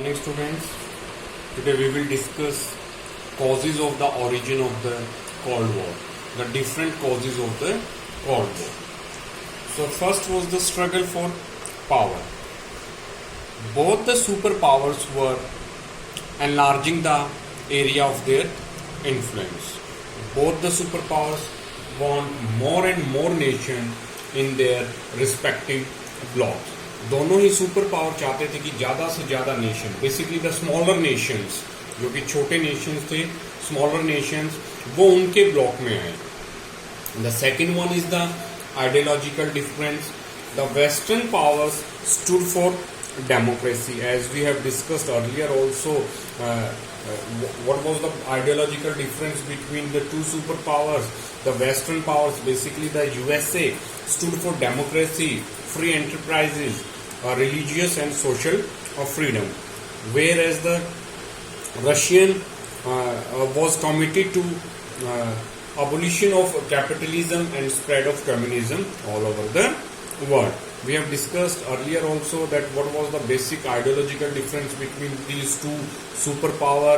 Morning students, today we will discuss causes of the origin of the Cold War, the different causes of the Cold War. So first was the struggle for power. Both the superpowers were enlarging the area of their influence. Both the superpowers want more and more nations in their respective blocks. दोनों ही super power चाहते थे कि ज्यादा से ज्यादा nation, basically the smaller Nations, जो कि छोटे नेशंस थे, स्मॉलर नेशंस, वो उनके ब्लॉक में आए. The second one is the ideological difference. The western powers stood for democracy, as we have discussed earlier also. What was the ideological difference between the two superpowers? The western powers, basically the USA, stood for democracy, free enterprises, religious and social freedom, whereas the Russian was committed to abolition of capitalism and spread of communism all over the world. We have discussed earlier also that what was the basic ideological difference between these two superpower.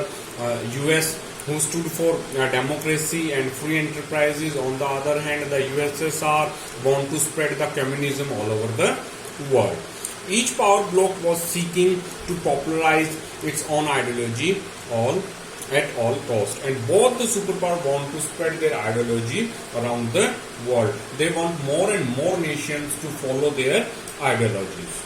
US, who stood for democracy and free enterprises. On the other hand, the USSR want to spread the communism all over the world. Each power bloc was seeking to popularize its own ideology at all cost, and both the superpower want to spread their ideology around the world. They want more and more nations to follow their ideologies.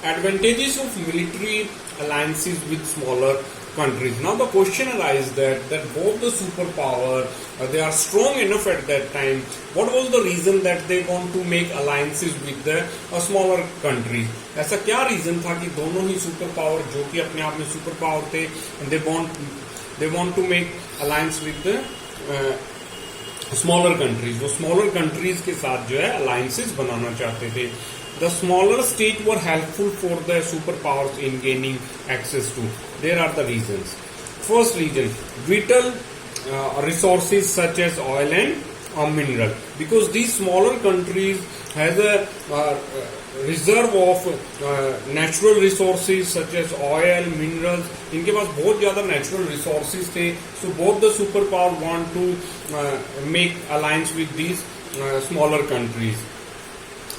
Advantages of military alliances with smaller countries. Now the question arises that both the superpower, they are strong enough at that time. What was the reason that they want to make alliances with the smaller countries? ऐसा क्या reason था कि दोनों ही super power, जो कि अपने आप में सुपर पावर थे, they want to make alliance with the smaller countries. वो smaller countries के साथ जो है alliances बनाना चाहते थे. The smaller states were helpful for the superpowers in gaining access to. There are the reasons. First reason, vital resources such as oil and mineral. Because these smaller countries has a reserve of natural resources such as oil, minerals. इनके पास बहुत ज़्यादा natural resources थे. So both the superpower want to make alliance with these smaller countries.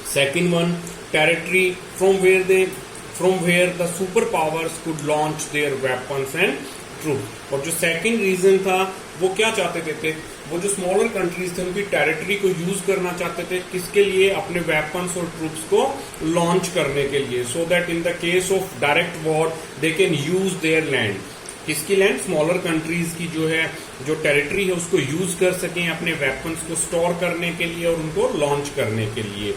Second one, territory from where the superpowers could launch their weapons and troops. और जो second reason था, वो क्या चाहते थे? वो जो smaller countries थे, उनकी territory को use करना चाहते थे, किसके लिए? अपने weapons और troops को launch करने के लिए, so that in the case of direct war they can use their land. किसकी लैंड? स्मॉलर कंट्रीज की जो है, जो टेरिटरी है, उसको यूज कर सकें अपने वेपन्स को स्टोर करने के लिए और उनको लॉन्च करने के लिए.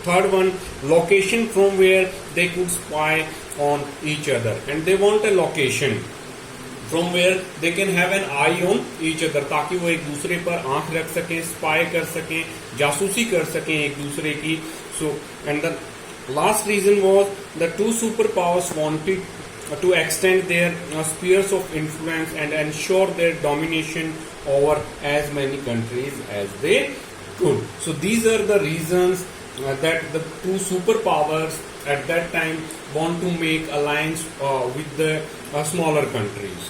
Third one, location from where they could spy on each other, and they want a location from where they can have an eye on each other, ताकि वो एक दूसरे पर आंख रख सकें, स्पाई कर सकें, जासूसी कर सकें एक दूसरे की. So and the last reason was the two super powers wanted to extend their spheres of influence and ensure their domination over as many countries as they could. So these are the reasons that the two superpowers at that time want to make alliance with the smaller countries.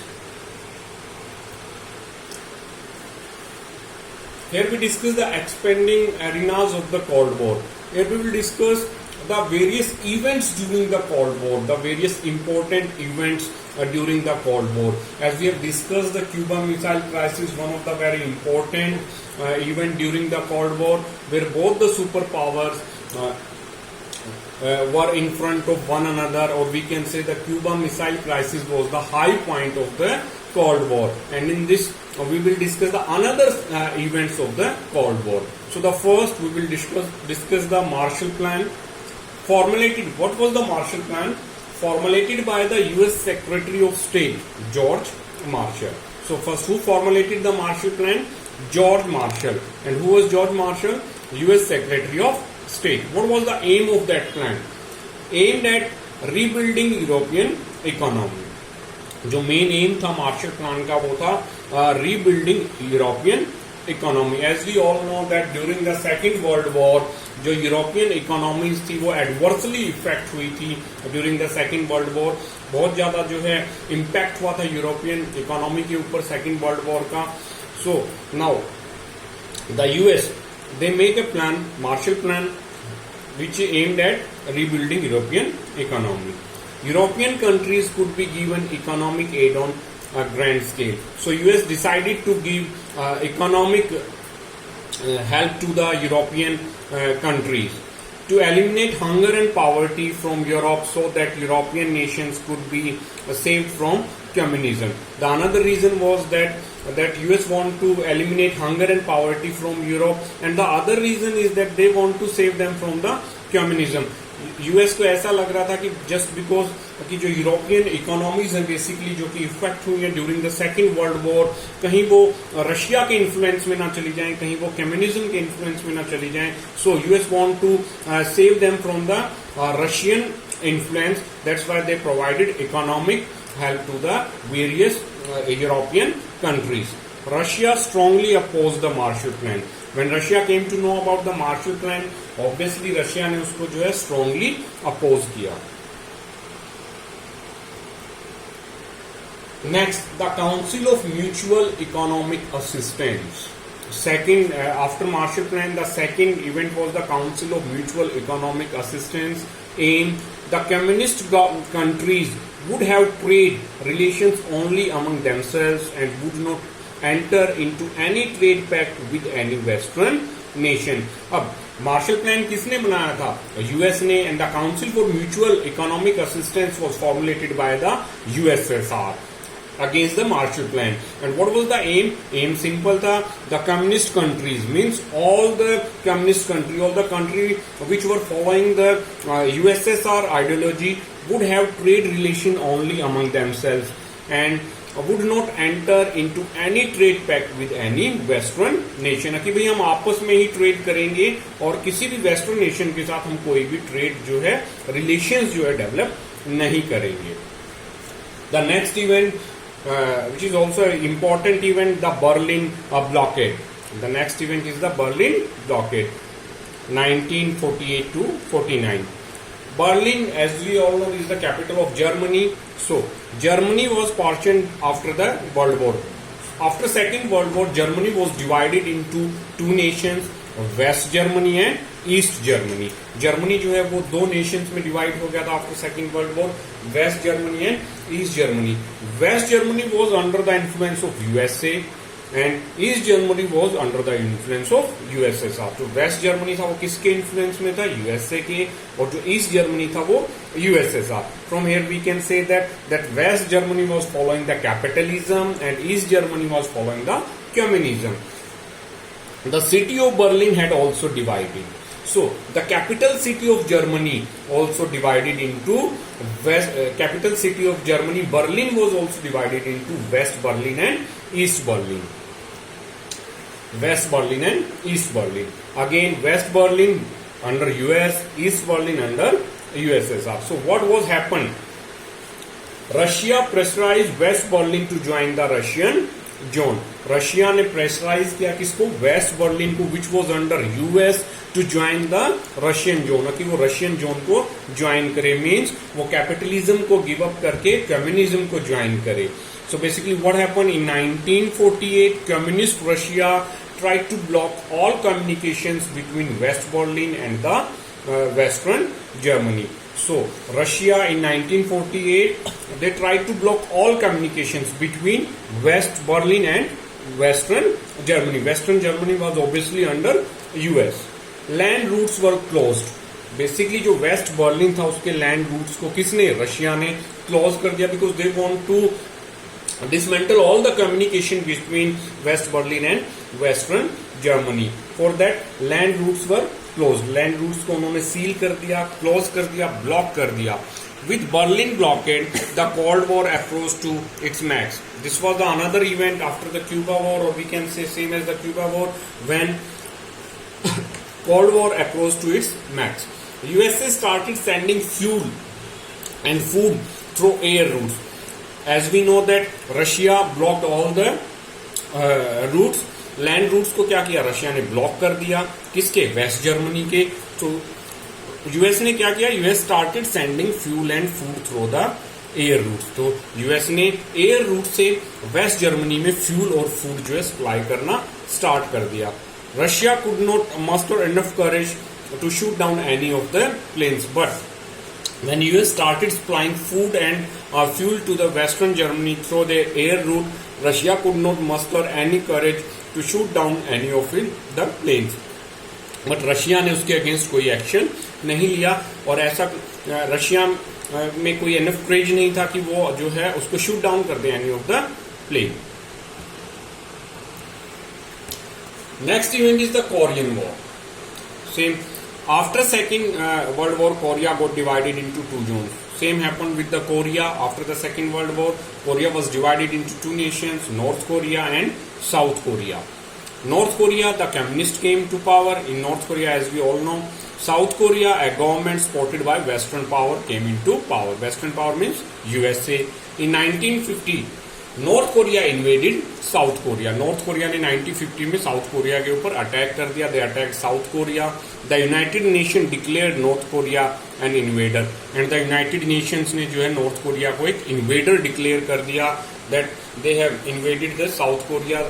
Here we discuss the expanding arenas of the Cold War. Here we will discuss the various events during the Cold War, the various important events during the Cold War. As we have discussed, the Cuban Missile Crisis, one of the very important event during the Cold War, where both the superpowers were in front of one another, or we can say the Cuban Missile Crisis was the high point of the Cold War. And in this, we will discuss the another events of the Cold War. So the first, we will discuss the Marshall Plan. Formulated, what was the Marshall Plan? Formulated by the US Secretary of State, George Marshall. So first, who formulated the Marshall Plan? George Marshall. And who was George Marshall? US Secretary of State. What was the aim of that plan? Aimed at rebuilding European economy. जो main M था Marshall plan का, वो था rebuilding European economy. As we all know that during the Second World War, जो European economies थी वो adversely effect हुई थी during the second world war. बहुत ज्यादा जो है इम्पैक्ट हुआ था यूरोपियन इकोनॉमी के ऊपर सेकेंड वर्ल्ड वॉर का. So now the US they make a plan, Marshall plan, which aimed at rebuilding European economy. European countries could be given economic aid on a grand scale. So US decided to give economic help to the European countries to eliminate hunger and poverty from Europe so that European nations could be saved from communism. The another reason was that US want to eliminate hunger and poverty from Europe, and the other reason is that they want to save them from the communism. US को ऐसा लग रहा था कि just because कि जो European economies है basically जो कि इफेक्ट हुई है during the second world war, कहीं वो रशिया के इन्फ्लुएंस में ना चली जाएं, कहीं वो कम्युनिज्म के इन्फ्लुएंस में ना चली जाएं. So US want to save them from the Russian influence. That's why they provided economic help to the various European countries. Russia strongly opposed the Marshall Plan. When Russia came to know about the Marshall Plan, obviously Russia ने उसको जो है strongly oppose किया. Next, the Council of Mutual Economic Assistance. Second, after Marshall Plan, the second event was the Council of Mutual Economic Assistance. Aim: the communist countries would have trade relations only among themselves and would not enter into any trade pact with any Western nation. अब Marshall plan किसने बनाया था? US ने. And the council for mutual economic assistance was formulated by the USSR against the Marshall Plan. And what was the aim? Aim simple tha. The communist countries means all the communist country, all the country which were following the USSR ideology would have trade relation only among themselves and would not enter into any trade pact with any Western nation. कि भाई हम आपस में ही trade करेंगे और किसी भी western nation के साथ हम कोई भी ट्रेड जो है रिलेशंस जो है डेवलप नहीं करेंगे. The next event which is also an important event, the Berlin blockade. The next event is the Berlin blockade, 1948 to 49. Berlin, as we all know, is the capital of Germany. So Germany was partitioned after the World War. After Second World War, Germany was divided into two nations, West Germany and east Germany. Germany जो है वो दो Nations में divide हो गया था after second world war, West Germany and East Germany. West Germany was under the influence of USA and East Germany was under the influence of USSR. तो West Germany था वो किसके इन्फ्लुएंस में था? यूएसए के. और जो ईस्ट जर्मनी था वो USSR. From here we can say that West Germany was following the capitalism and East Germany was following the communism. The city of Berlin had also divided. So the capital city of Germany also divided into capital city of Germany Berlin was also divided into West Berlin and East Berlin. West Berlin and East Berlin. Again West Berlin under US, East Berlin under USSR. So what was happened? Russia pressurized West Berlin to join the Russian zone. Russia ने pressurise किया किसको? West Berlin को, which was under US, to join the Russian zone, कि वो Russian zone को join करे. Means वो capitalism को गिव अप करके कम्युनिज्म को ज्वाइन करे. So basically what happened in 1948, communist Russia tried to block all communications between West Berlin and the Western Germany. So Russia in 1948 they tried to block all communications between West Berlin and Western Germany. Western Germany was obviously under US. Land routes were closed. Basically जो waste Berlin था उसके land routes को किसने? Russia ने close कर दिया, because they want to dismantle all the communication between West Berlin and Western Germany. For that, land routes were closed. Land routes को उन्होंने seal कर दिया, close कर दिया, block कर दिया. With Berlin blockade, the Cold War approached to its max. This was the another event after the Cuba War, or we can say same as the Cuba War, when Cold War approached to its max. USA started sending fuel and food through air routes. As we know that Russia blocked all the routes land routes को क्या किया, Russia ने block कर दिया, किसके, waste Germany के। तो US ने क्या किया, US started sending fuel and food through the air route. तो यूएस ने एयर रूट से वेस्ट जर्मनी में फ्यूल और फूड जो है सप्लाई करना स्टार्ट कर दिया। Russia could not muster enough courage to shoot down any of the planes, but when US started supplying food and fuel to the western Germany through the air route, Russia could not muster any courage to shoot down any of the planes. But Russia ने उसके against कोई action नहीं लिया, और ऐसा Russia में कोई enough करेज नहीं था कि वो जो है उसको शूट डाउन कर दे any of the plane. Next event is the Korean war. Same after second world war, Korea got divided into two zones. Same happened with the Korea. After the second world war, Korea was divided into two nations, North Korea and South Korea. North Korea, the communist came to power in North Korea, as we all know. South Korea, a government supported by Western power, came into power. Western power means USA. In 1950, north Korea invaded south Korea. North Korea ने 1950 में south Korea के ऊपर attack कर दिया। They attack South Korea. The United Nation declared North Korea an invader, and the United Nations ने जो है north Korea को एक इन्वेडर डिक्लेयर कर दिया, that they have invaded the south Korea,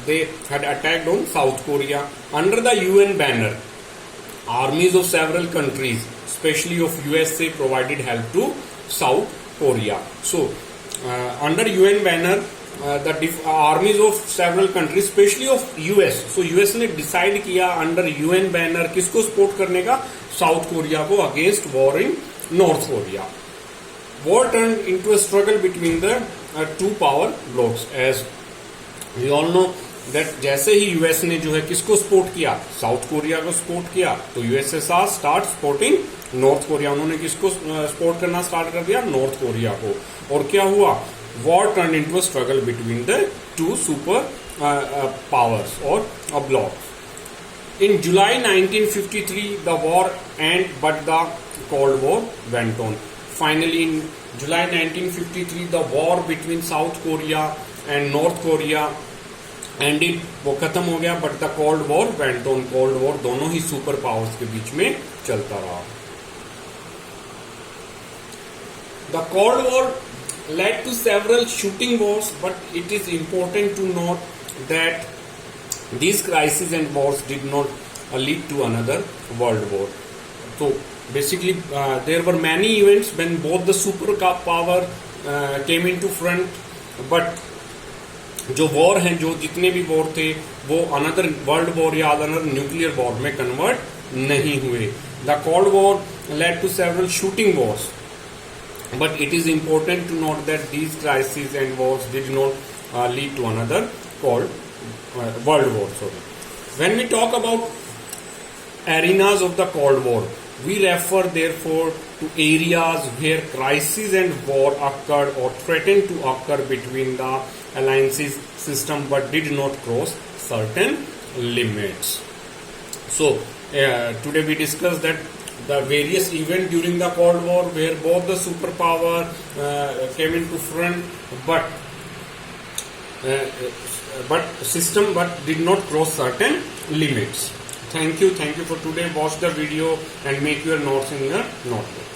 they had attacked on south Korea. Under the UN banner, armies of several countries, especially of USA, provided help to South Korea. So, under UN banner, the armies of several countries, especially of US. So, US ने decide किया under UN banner किसको support करने का, South Korea को against war in North Korea. War turned into a struggle between the two power blocks. As we all know, that जैसे ही US ने जो है किसको सपोर्ट किया, साउथ कोरिया को सपोर्ट किया, तो USSR start supporting north Korea. उन्होंने किसको सपोर्ट करना स्टार्ट कर दिया, नॉर्थ कोरिया को। और क्या हुआ, war turn into a struggle between the two super powers और a bloc. In July 1953 the war end but the cold war went on. Finally in July 1953 the war between South Korea and North Korea ended, वो खत्म हो गया, but the cold war went on. Cold war दोनों ही super powers के बीच में चलता रहा। The cold war led to several shooting wars, but it is important to note that these crises and wars did not lead to another world war. So basically there were many events when both the super power came into front, but जो war हैं, जो जितने भी war थे, वो another world war या another nuclear war में convert नहीं हुए। The cold war led to several shooting wars, but it is important to note that these crises and wars did not lead to another world war. When we talk about arenas of the Cold War, we refer therefore to areas where crises and war occurred or threatened to occur between the alliances system but did not cross certain limits. So today we discussed that the various events during the Cold War where both the superpower came into front, but did not cross certain limits. Thank you for today. Watch the video and make your notes in your notebook.